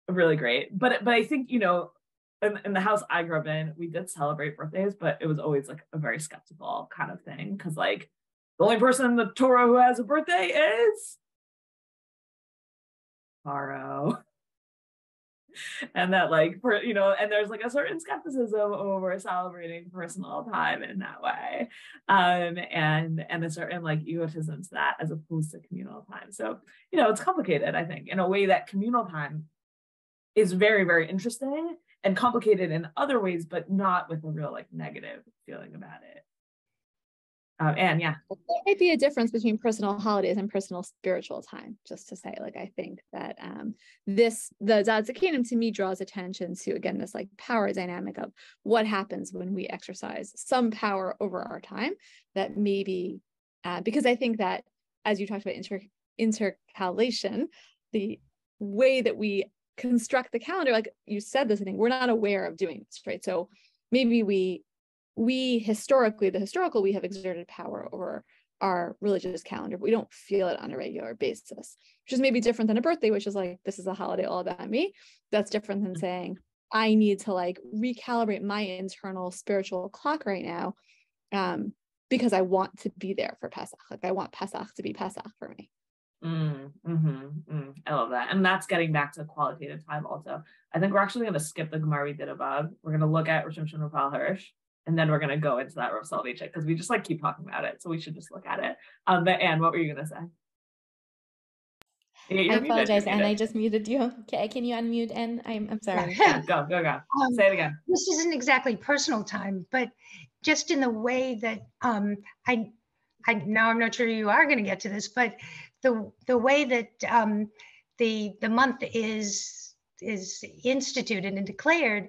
really great. But I think in the house I grew up in, we did celebrate birthdays, but it was always like a very skeptical kind of thing, because like the only person in the Torah who has a birthday is Pharaoh. And that like and there's like a certain skepticism over celebrating personal time in that way, and a certain like egotism to that as opposed to communal time. So it's complicated, I think, in a way that communal time is very, very interesting and complicated in other ways, but not with a real like negative feeling about it. And yeah, there might be a difference between personal holidays and personal spiritual time. Just to say, like, I think that the Zad Zakenim to me draws attention to, again, this like power dynamic of what happens when we exercise some power over our time. That maybe because I think that, as you talked about intercalation, the way that we construct the calendar, like you said this, I think we're not aware of doing this, right? So maybe we historically, we have exerted power over our religious calendar, but we don't feel it on a regular basis, which is maybe different than a birthday, which is like, this is a holiday all about me. That's different than saying, I need to like recalibrate my internal spiritual clock right now, because I want to be there for Pesach. Like I want Pesach to be Pesach for me. I love that. And that's getting back to qualitative time also. I think we're actually going to skip the Gemara we did above. We're going to look at Rosh Hashanah Rapal Hirsch, and then we're going to go into that Rav Soloveitchik, because we just like keep talking about it. So we should just look at it. But Anne, what were you going to say? I apologize, Anne. I just muted you. Okay, can you unmute, Anne? I'm sorry. Yeah, go. Say it again. This isn't exactly personal time, but just in the way that now I'm not sure you are going to get to this, but the way that the month is instituted and declared,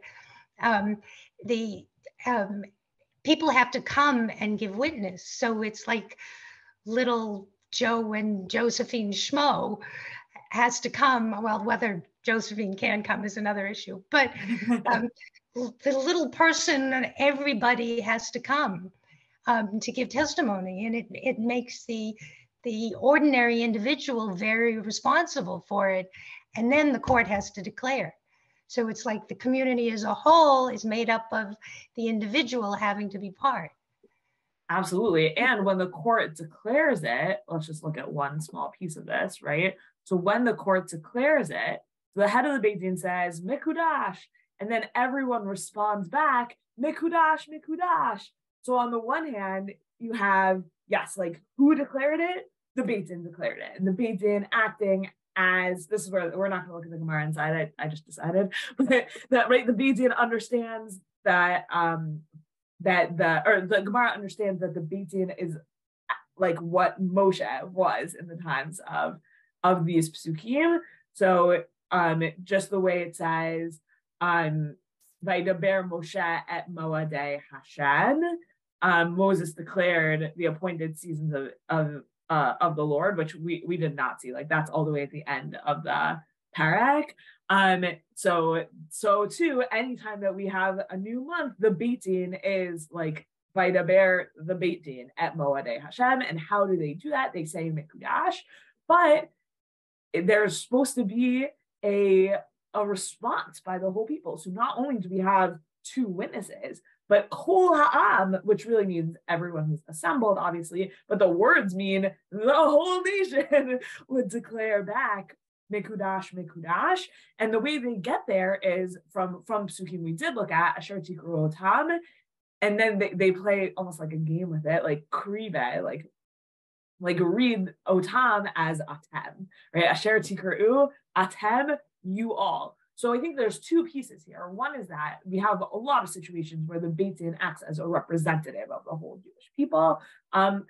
people have to come and give witness. So it's like little Joe and Josephine Schmo has to come. Well, whether Josephine can come is another issue, but the little person, everybody has to come to give testimony, and it makes the ordinary individual very responsible for it, and then the court has to declare. So it's like the community as a whole is made up of the individual having to be part. Absolutely. And when the court declares it, let's just look at one small piece of this, right? So when the court declares it, the head of the Beit Din says, Mikudash, and then everyone responds back, Mikudash, Mikudash. So on the one hand, you have, yes, like who declared it? The Beit Din declared it. And the Beit Din acting as, this is where we're not going to look at the Gemara inside, I just decided, but that, right, the Beit Din understands that, the Gemara understands that the Beit Din is like what Moshe was in the times of these psukim. So just the way it says, Vaydaber Moshe et Moadei Hashem, Moses declared the appointed seasons of the Lord, which we did not see. Like that's all the way at the end of the parak. So too, anytime that we have a new month, the Beit Din is like Vaydaber the Beit Din at Moadei Hashem. And how do they do that? They say Mikudash, but there's supposed to be a response by the whole people. So not only do we have two witnesses, but Kol Ha'am, which really means everyone who's assembled, obviously, but the words mean the whole nation would declare back Mikudash, Mikudash. And the way they get there is from psukim we did look at, Asher Tikru Otam, and then they play almost like a game with it, like Krive, like read Otam as Atem, right? Asher Tikru, Atem, you all. So I think there's two pieces here. One is that we have a lot of situations where the Beit Din acts as a representative of the whole Jewish people. And,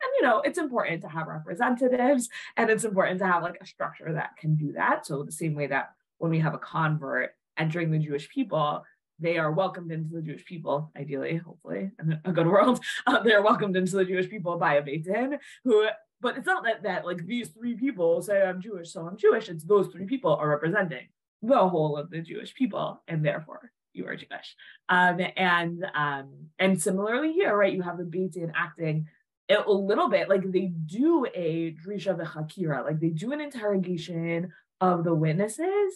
it's important to have representatives, and it's important to have like a structure that can do that. So the same way that when we have a convert entering the Jewish people, they are welcomed into the Jewish people, ideally, hopefully, in a good world. They're welcomed into the Jewish people by a Beit Din but it's not that like these three people say I'm Jewish, so I'm Jewish. It's those three people are representing the whole of the Jewish people, and therefore you are Jewish. And similarly here, right, you have the Beit Din acting a little bit like they do a Drisha v'chakira, like they do an interrogation of the witnesses,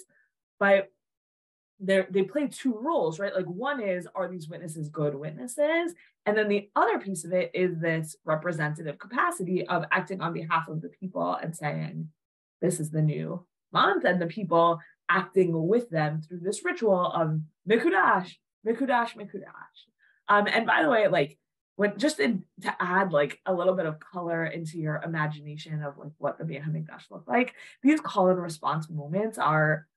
but they play two roles, right? Like one is, are these witnesses good witnesses? And then the other piece of it is this representative capacity of acting on behalf of the people and saying, this is the new month, and the people acting with them through this ritual of Mikudash, Mikudash, Mikudash. And by the way, like to add like a little bit of color into your imagination of like what the Beit HaMikdash looked like, these call and response moments are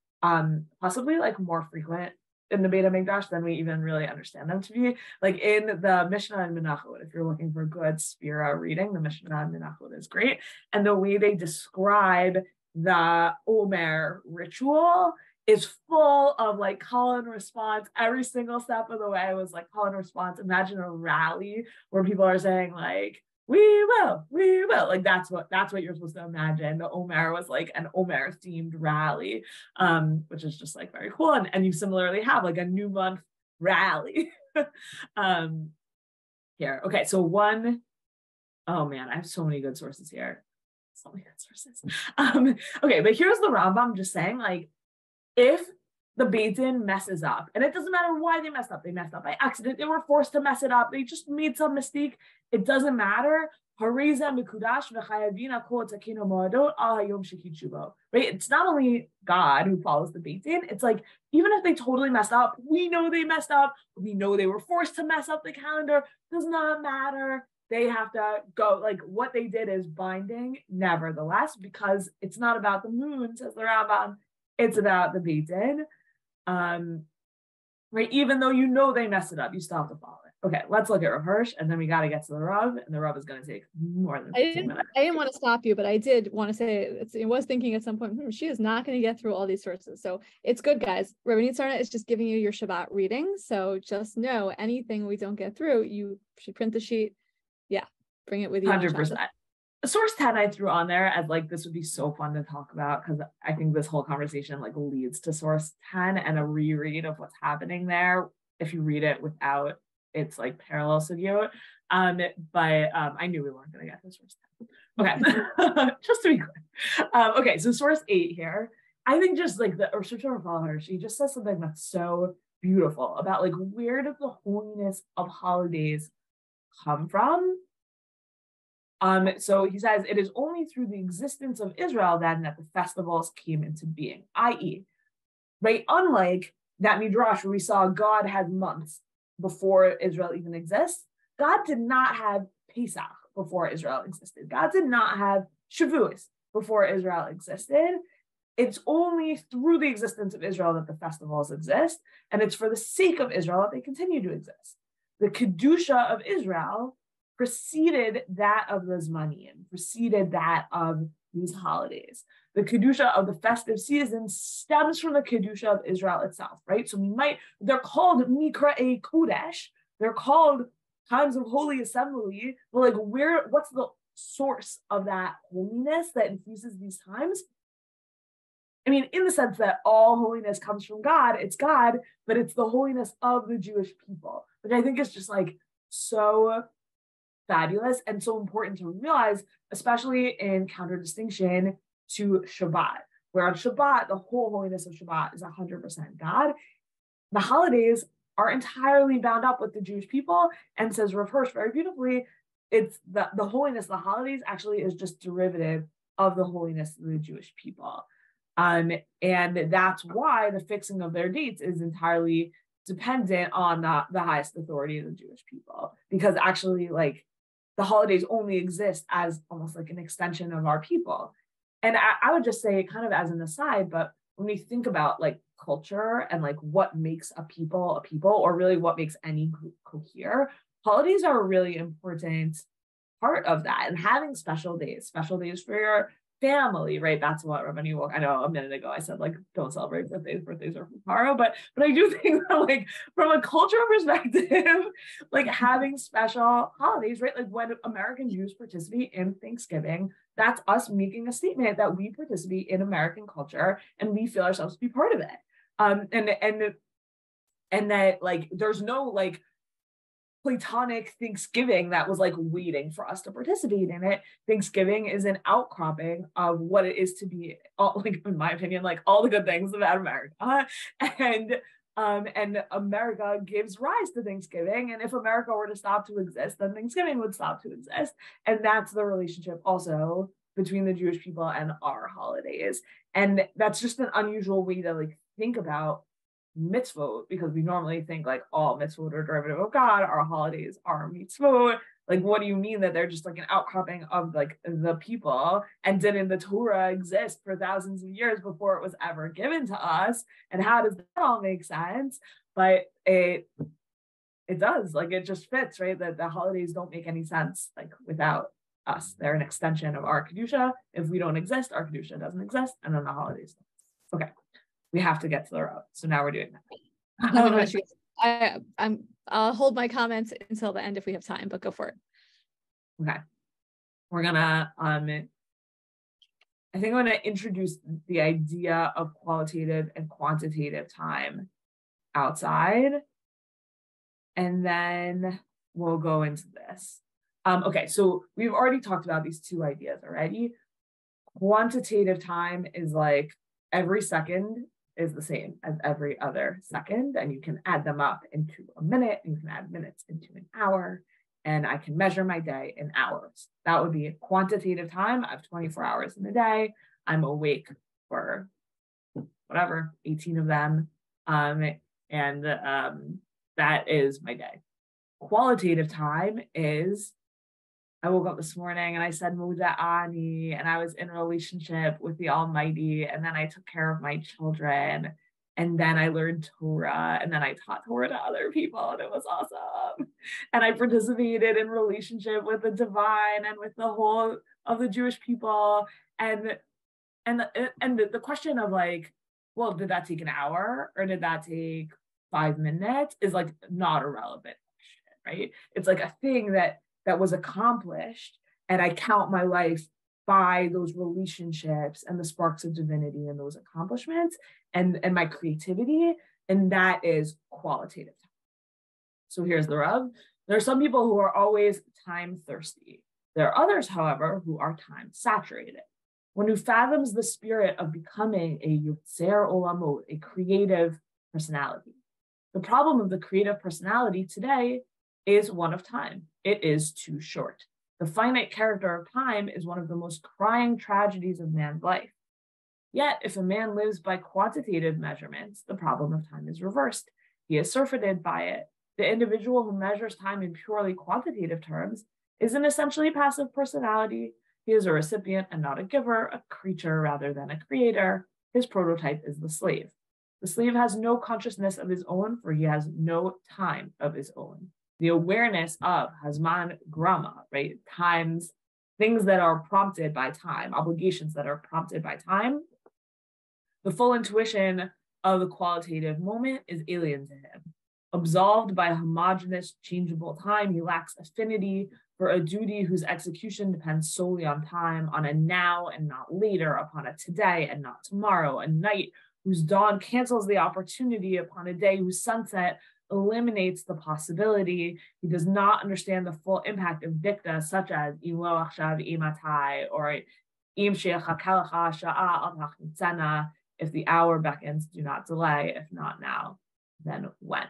possibly like more frequent in the Beit HaMikdash than we even really understand them to be. Like in the Mishnah and Menachot, if you're looking for good Spira reading, the Mishnah and Menachot is great. And the way they describe the Omer ritual is full of like call and response. Every single step of the way was like call and response. Imagine a rally where people are saying like, we will. Like that's what you're supposed to imagine. The Omer was like an Omer themed rally, which is just like very cool. And you similarly have like a new month rally here. Okay, so oh man, I have so many good sources here. So many good sources. Okay, but here's the Rambam just saying, like, if the Beit Din messes up, and it doesn't matter why they messed up by accident, they were forced to mess it up, they just made some mistake, it doesn't matter. Right? It's not only God who follows the Beit Din, it's like, even if they totally messed up, we know they messed up, we know they were forced to mess up the calendar, does not matter. They have to go, like what they did is binding, nevertheless, because it's not about the moon, says the Rambam, it's about the Beit Din. Right? Even though you know they messed it up, you still have to follow it. Okay, let's look at Rav Hirsch, and then we got to get to the Rav, and the Rav is going to take more than 15 minutes. I didn't want to stop you, but I did want to say, I was thinking at some point, she is not going to get through all these sources. So it's good, guys. Rabbanit Sarna is just giving you your Shabbat reading. So just know anything we don't get through, you should print the sheet. Yeah, bring it with you. 100%. Source 10 I threw on there as like, this would be so fun to talk about, because I think this whole conversation like leads to source 10 and a reread of what's happening there. If you read it without its like parallel sugyot. But I knew we weren't going to get to source 10. Okay, just to be clear. Okay, so source 8 here. I think just like the Urshut, she just says something that's so beautiful about like, where did the holiness of holidays come from? So he says, it is only through the existence of Israel then that the festivals came into being, i.e., right, unlike that midrash where we saw God had months before Israel even exists, God did not have Pesach before Israel existed. God did not have Shavuos before Israel existed. It's only through the existence of Israel that the festivals exist, and it's for the sake of Israel that they continue to exist. The Kedusha of Israel preceded that of the Zmanim, preceded that of these holidays. The Kedusha of the festive season stems from the Kedusha of Israel itself, right? So they're called Mikra'ei Kodesh, they're called times of holy assembly, but like what's the source of that holiness that infuses these times? I mean, in the sense that all holiness comes from God, it's God, but it's the holiness of the Jewish people, which I think is just like so fabulous and so important to realize, especially in counter-distinction to Shabbat, where on Shabbat, the whole holiness of Shabbat is 100% God. The holidays are entirely bound up with the Jewish people, and says Rav Hirsch very beautifully, it's the holiness of the holidays actually is just derivative of the holiness of the Jewish people. And that's why the fixing of their dates is entirely dependent on the highest authority of the Jewish people, because actually like the holidays only exist as almost like an extension of our people. And I would just say, kind of as an aside, but when we think about like culture and like what makes a people, or really what makes any group cohere, holidays are a really important part of that. And having special days for your family, right? That's what Rabbanit, I know a minute ago I said like don't celebrate birthdays are for Paro, but I do think that like from a cultural perspective, like having special holidays, right? Like when American Jews participate in Thanksgiving, that's us making a statement that we participate in American culture and we feel ourselves to be part of it. And that like there's no like Platonic Thanksgiving that was like waiting for us to participate in it. Thanksgiving is an outcropping of what it is to be, like in my opinion, like all the good things about America, and America gives rise to Thanksgiving. And if America were to stop to exist, then Thanksgiving would stop to exist. And that's the relationship also between the Jewish people and our holidays. And that's just an unusual way to like think about mitzvot, because we normally think like all mitzvot are derivative of God, our holidays are mitzvot. Like, what do you mean that they're just like an outcropping of like the people? And didn't the Torah exist for thousands of years before it was ever given to us? And how does that all make sense? But it does, like it just fits, right? That the holidays don't make any sense like without us. They're an extension of our Kedusha. If we don't exist, our Kedusha doesn't exist, and then the holidays don't. Okay. We have to get to the road. So now we're doing that. I'll hold my comments until the end if we have time, but go for it. Okay. We're gonna, I think I'm gonna introduce the idea of qualitative and quantitative time outside, and then we'll go into this. Okay, so we've already talked about these two ideas already. Quantitative time is like every second is the same as every other second, and you can add them up into a minute, and you can add minutes into an hour, and I can measure my day in hours. That would be quantitative time. I have 24 hours in a day. I'm awake for whatever, 18 of them, and that is my day. Qualitative time is, I woke up this morning and I said Muda Ani, and I was in a relationship with the Almighty, and then I took care of my children, and then I learned Torah, and then I taught Torah to other people, and it was awesome. And I participated in relationship with the divine and with the whole of the Jewish people. And the question of like, well, did that take an hour or did that take 5 minutes is like not a relevant question, right? It's like a thing that was accomplished, and I count my life by those relationships and the sparks of divinity and those accomplishments and my creativity, and that is qualitative time. So here's the rub. There are some people who are always time thirsty. There are others, however, who are time saturated. One who fathoms the spirit of becoming a yotzer olamot, a creative personality. The problem of the creative personality today is one of time. It is too short. The finite character of time is one of the most crying tragedies of man's life. Yet, if a man lives by quantitative measurements, the problem of time is reversed. He is surfeited by it. The individual who measures time in purely quantitative terms is an essentially passive personality. He is a recipient and not a giver, a creature rather than a creator. His prototype is the slave. The slave has no consciousness of his own, for he has no time of his own. The awareness of Hazman Grama, right? Times, things that are prompted by time, obligations that are prompted by time. The full intuition of the qualitative moment is alien to him. Absolved by homogeneous, changeable time, he lacks affinity for a duty whose execution depends solely on time, on a now and not later, upon a today and not tomorrow, a night whose dawn cancels the opportunity upon a day whose sunset eliminates the possibility. He does not understand the full impact of dicta such as im lo achshav imatai or im she'achakalecha sha'a al tachnitzena. If the hour beckons, do not delay. If not now, then when?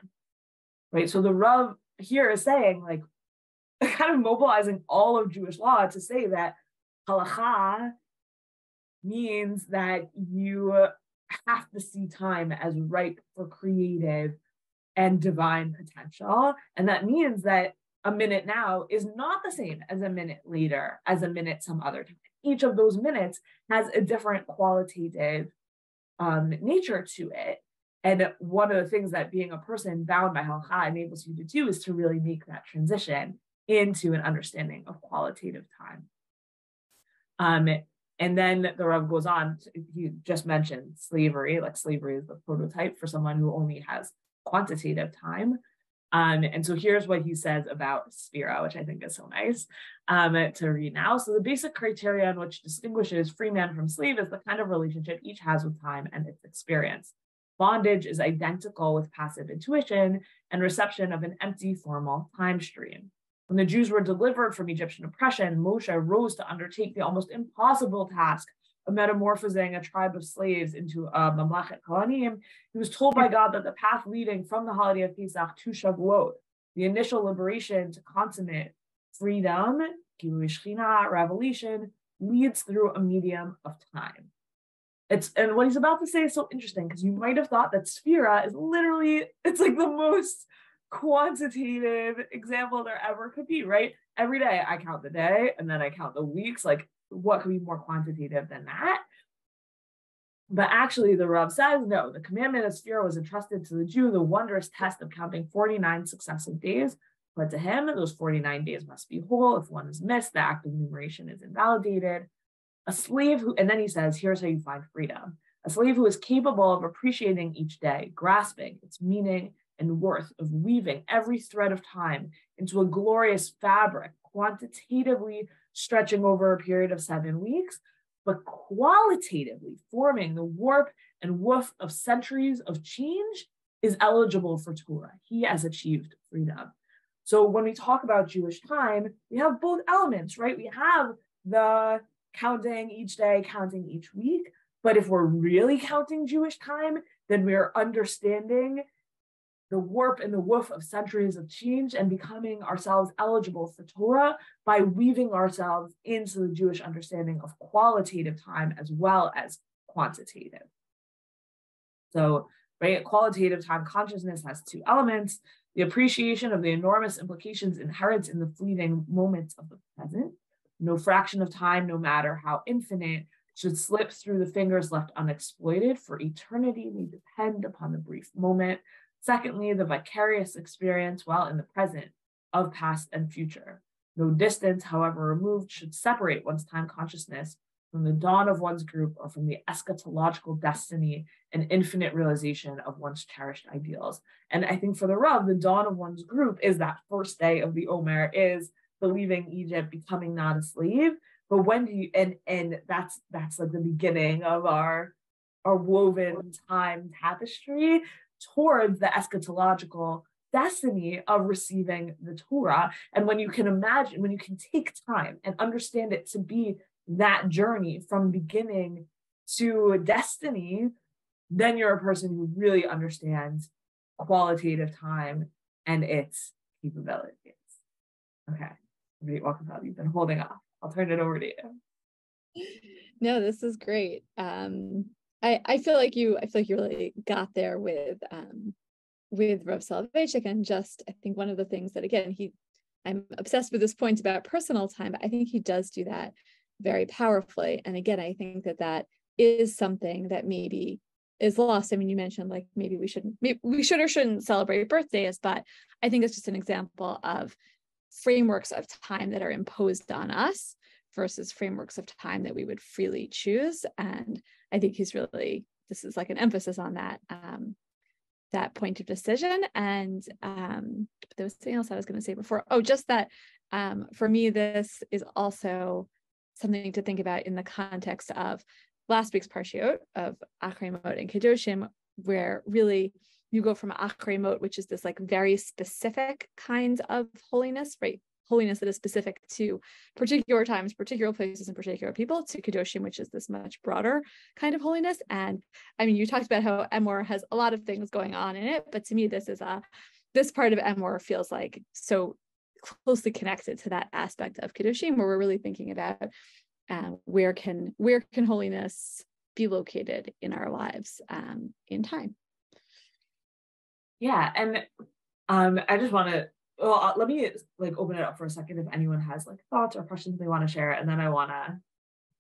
Right. So the Rav here is saying, like, kind of mobilizing all of Jewish law to say that halacha means that you have to see time as ripe for creative and divine potential. And that means that a minute now is not the same as a minute later, as a minute some other time. Each of those minutes has a different qualitative nature to it. And one of the things that being a person bound by halacha enables you to do is to really make that transition into an understanding of qualitative time. And then the Rav goes on, he just mentioned slavery, like slavery is the prototype for someone who only has quantitative time. And so here's what he says about Sphira, which I think is so nice to read now. So the basic criterion which distinguishes free man from slave is the kind of relationship each has with time and its experience. Bondage is identical with passive intuition and reception of an empty formal time stream. When the Jews were delivered from Egyptian oppression, Moshe rose to undertake the almost impossible task of metamorphosing a tribe of slaves into a mamlachet Kohanim. He was told by God that the path leading from the holiday of Pesach to Shavuot, the initial liberation to consummate freedom, Gilui Shechina, revelation, leads through a medium of time. And what he's about to say is so interesting because you might have thought that Sphira is literally, it's like the most quantitative example there ever could be, right? Every day I count the day and then I count the weeks. Like, what could be more quantitative than that? But actually, the Rav says, no, the commandment of Sphira was entrusted to the Jew, the wondrous test of counting 49 successive days. But to him, those 49 days must be whole. If one is missed, the act of numeration is invalidated. A slave who, and then he says, here's how you find freedom. A slave who is capable of appreciating each day, grasping its meaning and worth, of weaving every thread of time into a glorious fabric, quantitatively stretching over a period of 7 weeks, but qualitatively forming the warp and woof of centuries of change, is eligible for Torah. He has achieved freedom. So when we talk about Jewish time, we have both elements, right? We have the counting each day, counting each week. But if we're really counting Jewish time, then we're understanding the warp and the woof of centuries of change and becoming ourselves eligible for Torah by weaving ourselves into the Jewish understanding of qualitative time as well as quantitative. So, right, qualitative time consciousness has two elements: the appreciation of the enormous implications inherent in the fleeting moments of the present. No fraction of time, no matter how infinite, should slip through the fingers left unexploited, for eternity may depend upon the brief moment. Secondly, the vicarious experience while in the present of past and future. No distance, however removed, should separate one's time consciousness from the dawn of one's group or from the eschatological destiny and infinite realization of one's cherished ideals. And I think for the Rav, the dawn of one's group is that first day of the Omer, is the leaving Egypt, becoming not a slave. But when do you, and that's like the beginning of our woven time tapestry towards the eschatological destiny of receiving the Torah. And when you can imagine, when you can take time and understand it to be that journey from beginning to destiny, then you're a person who really understands qualitative time and its capabilities. Okay, Wolkenfeld, you've been holding off. I'll turn it over to you. No, this is great. I feel like you really got there with Rav Soloveitchik, and just I think one of the things that, again, I'm obsessed with this point about personal time, but I think he does do that very powerfully. And again, I think that is something that maybe is lost. I mean, you mentioned like maybe we should or shouldn't celebrate birthdays, but I think it's just an example of frameworks of time that are imposed on us versus frameworks of time that we would freely choose. And I think this is like an emphasis on that point of decision. And there was something else I was going to say before. Oh, just that for me, this is also something to think about in the context of last week's Parashiot of Achrei Mot and Kedoshim, where really you go from Achrei Mot, which is this like very specific kind of holiness, right? Holiness that is specific to particular times, particular places, and particular people, to Kedoshim, which is this much broader kind of holiness. And I mean, you talked about how Emor has a lot of things going on in it, but to me, this part of Emor feels like so closely connected to that aspect of Kedoshim, where we're really thinking about where can holiness be located in our lives in time. Yeah, and I just want to. Well, let me like open it up for a second if anyone has like thoughts or questions they want to share, and then I want to,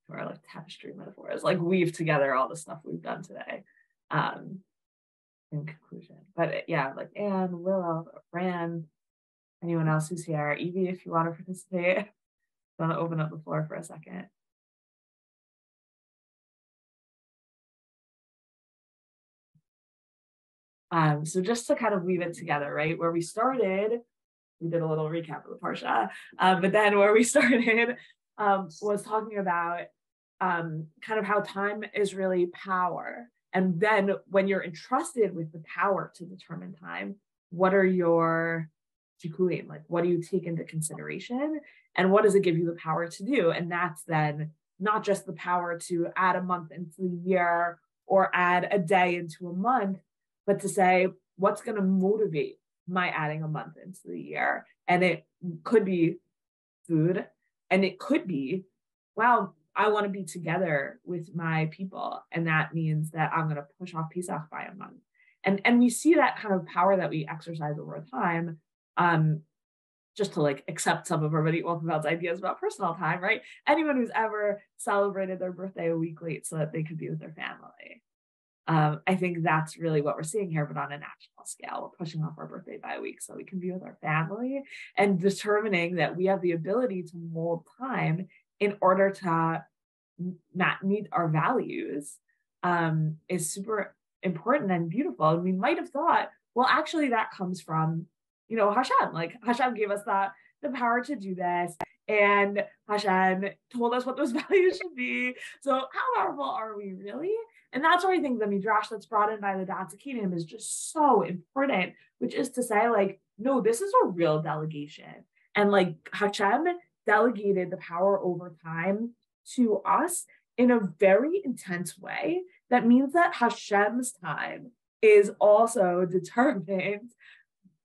or like tapestry metaphors, like weave together all the stuff we've done today, in conclusion. But yeah, like Anne, Willow, Fran, anyone else who's here, Evie, if you want to participate, I want to open up the floor for a second. So just to kind of weave it together, right? Where we started, we did a little recap of the Parashah, but then where we started was talking about kind of how time is really power. And then when you're entrusted with the power to determine time, what are your shikulim? Like, what do you take into consideration? And what does it give you the power to do? And that's then not just the power to add a month into the year or add a day into a month, but to say, what's going to motivate my adding a month into the year? And it could be food, and it could be, wow, I want to be together with my people, and that means that I'm going to push off Pesach by a month. And we see that kind of power that we exercise over time, just to like accept some of Rabbanit Wolkenfeld's ideas about personal time, right? Anyone who's ever celebrated their birthday a week late so that they could be with their family. I think that's really what we're seeing here, but on a national scale. We're pushing off our birthday by a week so we can be with our family, and determining that we have the ability to mold time in order to not meet our values is super important and beautiful. And we might have thought, well, actually that comes from, Hashem. Like Hashem gave us the power to do this, and Hashem told us what those values should be. So how powerful are we really? And that's where I think the midrash that's brought in by the Datzakinim is just so important, which is to say, like, no, this is a real delegation. And like Hashem delegated the power over time to us in a very intense way. That means that Hashem's time is also determined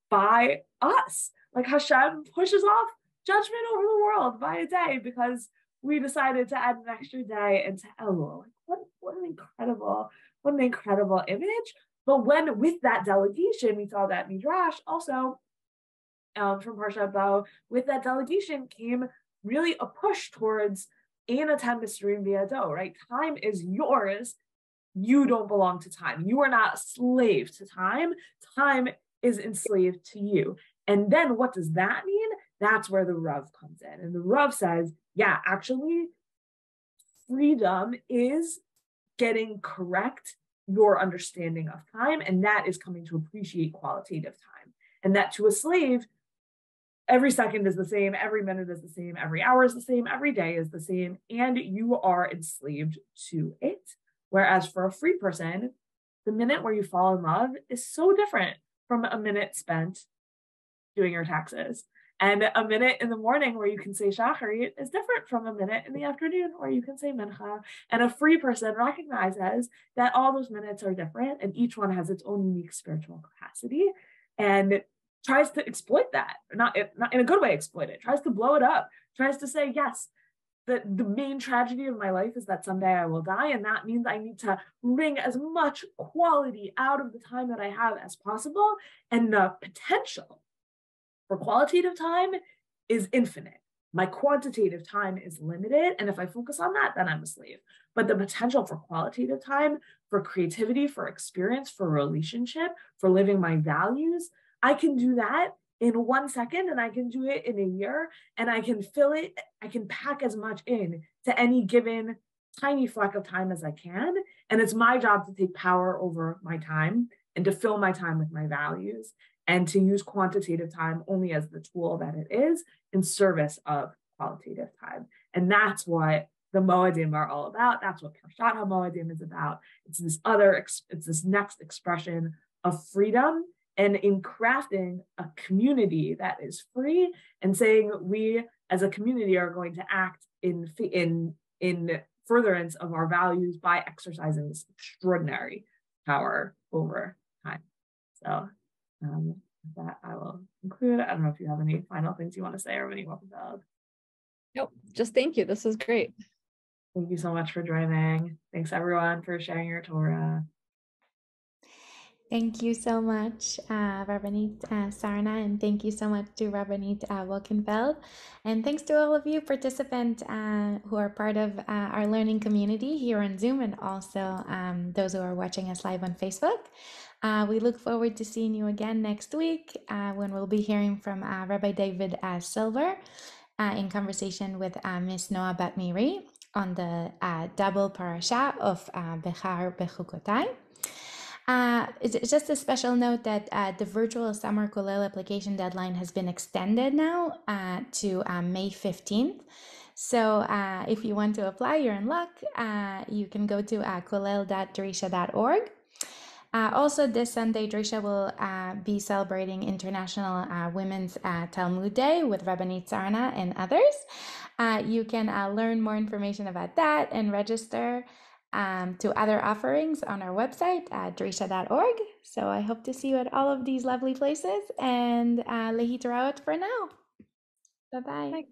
by us. Like Hashem pushes off judgment over the world by a day because we decided to add an extra day into Elul. Like what an incredible image. But when with that delegation, we saw that midrash also from Parashat Bo, with that delegation came really a push towards Anatem Mistrim Biado, right? Time is yours. You don't belong to time. You are not a slave to time. Time is enslaved to you. And then what does that mean? That's where the Rav comes in. And the Rav says, yeah, actually, freedom is getting correct your understanding of time. And that is coming to appreciate qualitative time. And that to a slave, every second is the same, every minute is the same, every hour is the same, every day is the same, and you are enslaved to it. Whereas for a free person, the minute where you fall in love is so different from a minute spent doing your taxes. And a minute in the morning where you can say Shacharit is different from a minute in the afternoon where you can say Mincha. And a free person recognizes that all those minutes are different and each one has its own unique spiritual capacity. And tries to exploit that, not in a good way exploit it, tries to blow it up, tries to say, yes, the main tragedy of my life is that someday I will die, and that means I need to wring as much quality out of the time that I have as possible, and the potential for qualitative time is infinite. My quantitative time is limited, and if I focus on that, then I'm a slave. But the potential for qualitative time, for creativity, for experience, for relationship, for living my values, I can do that in 1 second, and I can do it in a year, and I can fill it, I can pack as much in to any given tiny fleck of time as I can. And it's my job to take power over my time and to fill my time with my values, and to use quantitative time only as the tool that it is in service of qualitative time. And that's what the Moedim are all about. That's what Parashat HaMoedim is about. It's this next expression of freedom, and in crafting a community that is free, and saying we as a community are going to act in furtherance of our values by exercising this extraordinary power over time. So with that, I will conclude. I don't know if you have any final things you want to say, or any Wolkenfeld. Nope, just thank you. This was great. Thank you so much for joining. Thanks everyone for sharing your Torah. Thank you so much, Rabbanit Sarna, and thank you so much to Rabbanit Wolkenfeld. And thanks to all of you participants who are part of our learning community here on Zoom, and also those who are watching us live on Facebook. We look forward to seeing you again next week when we'll be hearing from Rabbi David Silver in conversation with Miss Noah Bat-Miri on the double parasha of Bechar Bechukotai. It's just a special note that the virtual summer Kollel application deadline has been extended now to May 15th. So if you want to apply, you're in luck. You can go to kollel.drisha.org. Also, this Sunday, Drisha will be celebrating International Women's Talmud Day with Rabbanit Sarna and others. You can learn more information about that and register to other offerings on our website at drisha.org. So I hope to see you at all of these lovely places, and lehitraot for now. Bye-bye. Bye.